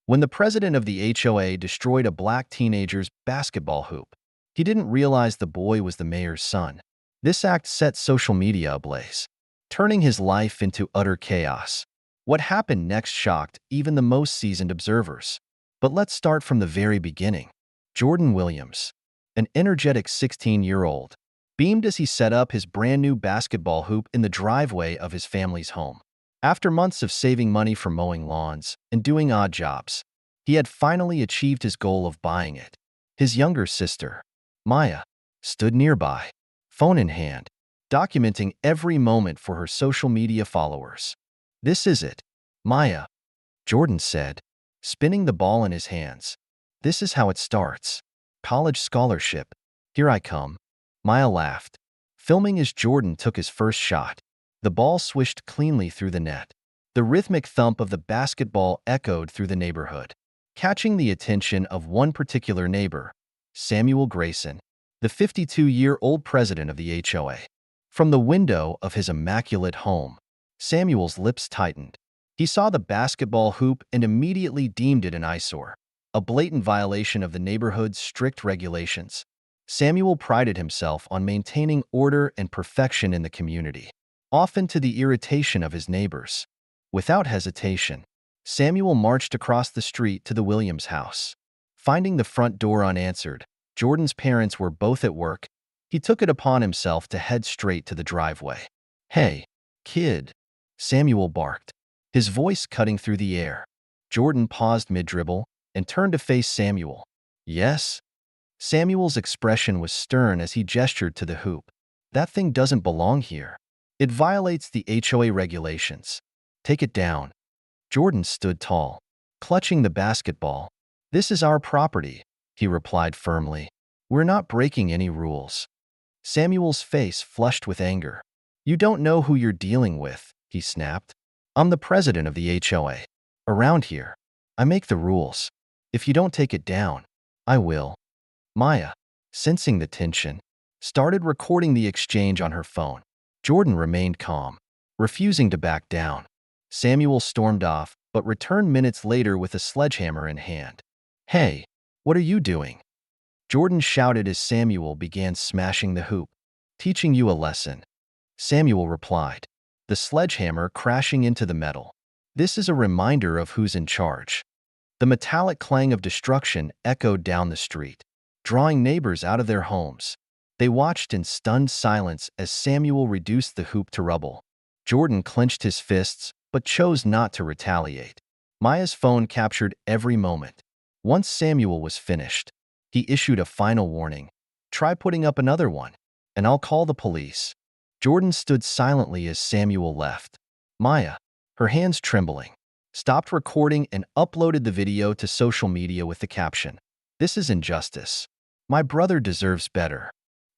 When the president of the HOA destroyed a black teenager's basketball hoop, he didn't realize the boy was the mayor's son. This act set social media ablaze, turning his life into utter chaos. What happened next shocked even the most seasoned observers. But let's start from the very beginning. Jordan Williams, an energetic 16-year-old, beamed as he set up his brand new basketball hoop in the driveway of his family's home. After months of saving money from mowing lawns and doing odd jobs, he had finally achieved his goal of buying it. His younger sister, Maya, stood nearby, phone in hand, documenting every moment for her social media followers. "This is it, Maya," Jordan said, spinning the ball in his hands. "This is how it starts. College scholarship. Here I come." Maya laughed, filming as Jordan took his first shot. The ball swished cleanly through the net. The rhythmic thump of the basketball echoed through the neighborhood, catching the attention of one particular neighbor, Samuel Grayson, the 52-year-old president of the HOA. From the window of his immaculate home, Samuel's lips tightened. He saw the basketball hoop and immediately deemed it an eyesore, a blatant violation of the neighborhood's strict regulations. Samuel prided himself on maintaining order and perfection in the community, often to the irritation of his neighbors. Without hesitation, Samuel marched across the street to the Williams house. Finding the front door unanswered, Jordan's parents were both at work. He took it upon himself to head straight to the driveway. "Hey, kid," Samuel barked, his voice cutting through the air. Jordan paused mid-dribble and turned to face Samuel. "Yes?" Samuel's expression was stern as he gestured to the hoop. "That thing doesn't belong here. It violates the HOA regulations. Take it down." Jordan stood tall, clutching the basketball. "This is our property," he replied firmly. "We're not breaking any rules." Samuel's face flushed with anger. "You don't know who you're dealing with," he snapped. "I'm the president of the HOA. Around here, I make the rules. If you don't take it down, I will." Maya, sensing the tension, started recording the exchange on her phone. Jordan remained calm, refusing to back down. Samuel stormed off, but returned minutes later with a sledgehammer in hand. "Hey, what are you doing?" Jordan shouted as Samuel began smashing the hoop. "Teaching you a lesson," Samuel replied, the sledgehammer crashing into the metal. "This is a reminder of who's in charge." The metallic clang of destruction echoed down the street, drawing neighbors out of their homes. They watched in stunned silence as Samuel reduced the hoop to rubble. Jordan clenched his fists, but chose not to retaliate. Maya's phone captured every moment. Once Samuel was finished, he issued a final warning. "Try putting up another one, and I'll call the police." Jordan stood silently as Samuel left. Maya, her hands trembling, stopped recording and uploaded the video to social media with the caption, "This is injustice. My brother deserves better."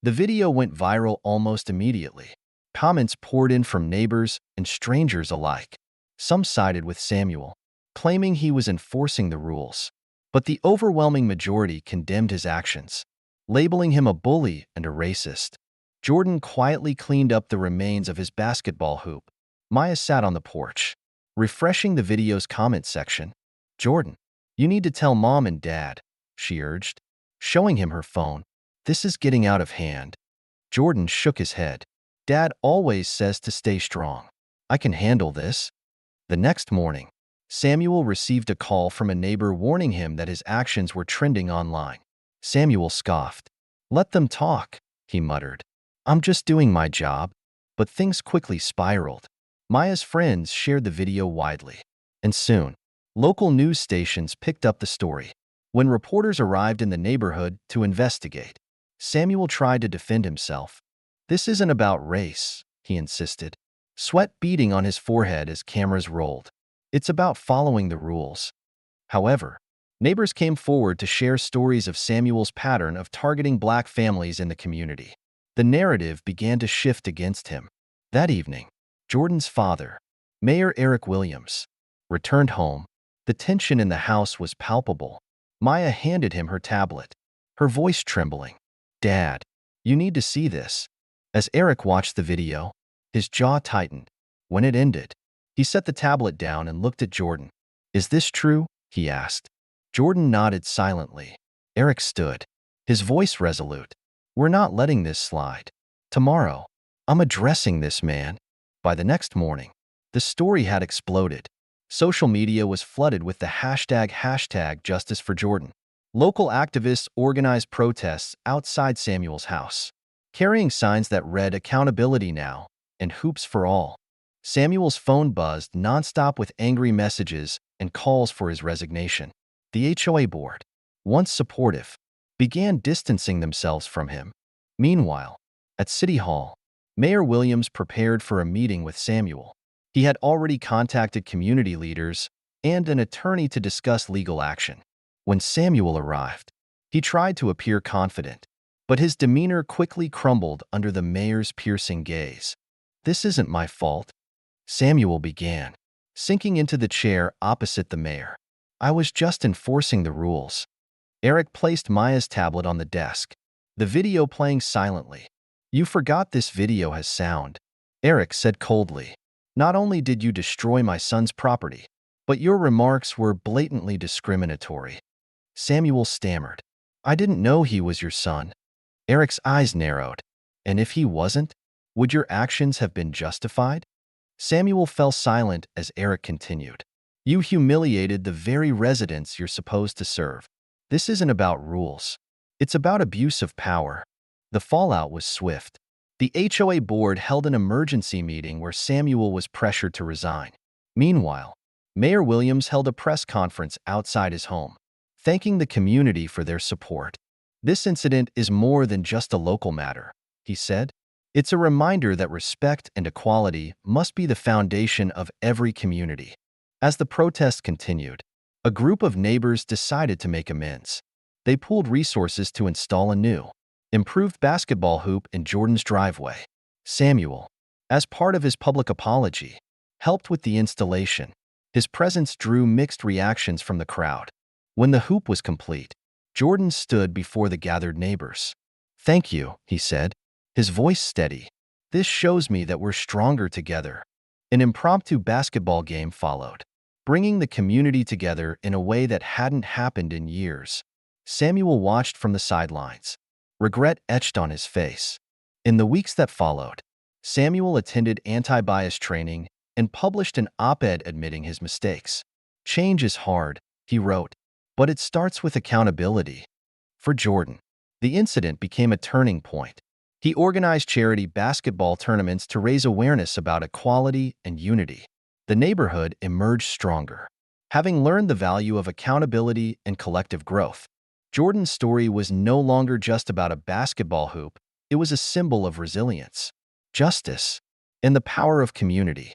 The video went viral almost immediately. Comments poured in from neighbors and strangers alike. Some sided with Samuel, claiming he was enforcing the rules. But the overwhelming majority condemned his actions, labeling him a bully and a racist. Jordan quietly cleaned up the remains of his basketball hoop. Maya sat on the porch, refreshing the video's comment section. "Jordan, you need to tell Mom and Dad," she urged, showing him her phone. "This is getting out of hand." Jordan shook his head. "Dad always says to stay strong. I can handle this." The next morning, Samuel received a call from a neighbor warning him that his actions were trending online. Samuel scoffed. "Let them talk," he muttered. "I'm just doing my job." But things quickly spiraled. Maya's friends shared the video widely, and soon, local news stations picked up the story. When reporters arrived in the neighborhood to investigate, Samuel tried to defend himself. "This isn't about race," he insisted, sweat beading on his forehead as cameras rolled. "It's about following the rules." However, neighbors came forward to share stories of Samuel's pattern of targeting black families in the community. The narrative began to shift against him. That evening, Jordan's father, Mayor Eric Williams, returned home. The tension in the house was palpable. Maya handed him her tablet, her voice trembling. "Dad, you need to see this." As Eric watched the video, his jaw tightened. When it ended, he set the tablet down and looked at Jordan. "Is this true?" he asked. Jordan nodded silently. Eric stood, his voice resolute. We're not letting this slide. Tomorrow, I'm addressing this man. By the next morning, the story had exploded. Social media was flooded with the hashtag Justice for Jordan. Local activists organized protests outside Samuel's house, carrying signs that read "Accountability Now" and "Hoops for All." Samuel's phone buzzed nonstop with angry messages and calls for his resignation. The HOA board, once supportive, began distancing themselves from him. Meanwhile, at City Hall, Mayor Williams prepared for a meeting with Samuel. He had already contacted community leaders and an attorney to discuss legal action. When Samuel arrived, he tried to appear confident, but his demeanor quickly crumbled under the mayor's piercing gaze. "This isn't my fault," Samuel began, sinking into the chair opposite the mayor. "I was just enforcing the rules." Eric placed Maya's tablet on the desk, the video playing silently. "You forgot this video has sound," Eric said coldly. "Not only did you destroy my son's property, but your remarks were blatantly discriminatory." Samuel stammered. "I didn't know he was your son." Eric's eyes narrowed. "And if he wasn't, would your actions have been justified?" Samuel fell silent as Eric continued. "You humiliated the very residents you're supposed to serve. This isn't about rules. It's about abuse of power." The fallout was swift. The HOA board held an emergency meeting where Samuel was pressured to resign. Meanwhile, Mayor Williams held a press conference outside his home, thanking the community for their support. "This incident is more than just a local matter," he said. "It's a reminder that respect and equality must be the foundation of every community." As the protest continued, a group of neighbors decided to make amends. They pooled resources to install a new, improved basketball hoop in Jordan's driveway. Samuel, as part of his public apology, helped with the installation. His presence drew mixed reactions from the crowd. When the hoop was complete, Jordan stood before the gathered neighbors. "Thank you," he said, his voice steady. "This shows me that we're stronger together." An impromptu basketball game followed, bringing the community together in a way that hadn't happened in years. Samuel watched from the sidelines, regret etched on his face. In the weeks that followed, Samuel attended anti-bias training and published an op-ed admitting his mistakes. "Change is hard," he wrote, "but it starts with accountability." For Jordan, the incident became a turning point. He organized charity basketball tournaments to raise awareness about equality and unity. The neighborhood emerged stronger, having learned the value of accountability and collective growth. Jordan's story was no longer just about a basketball hoop, it was a symbol of resilience, justice, and the power of community.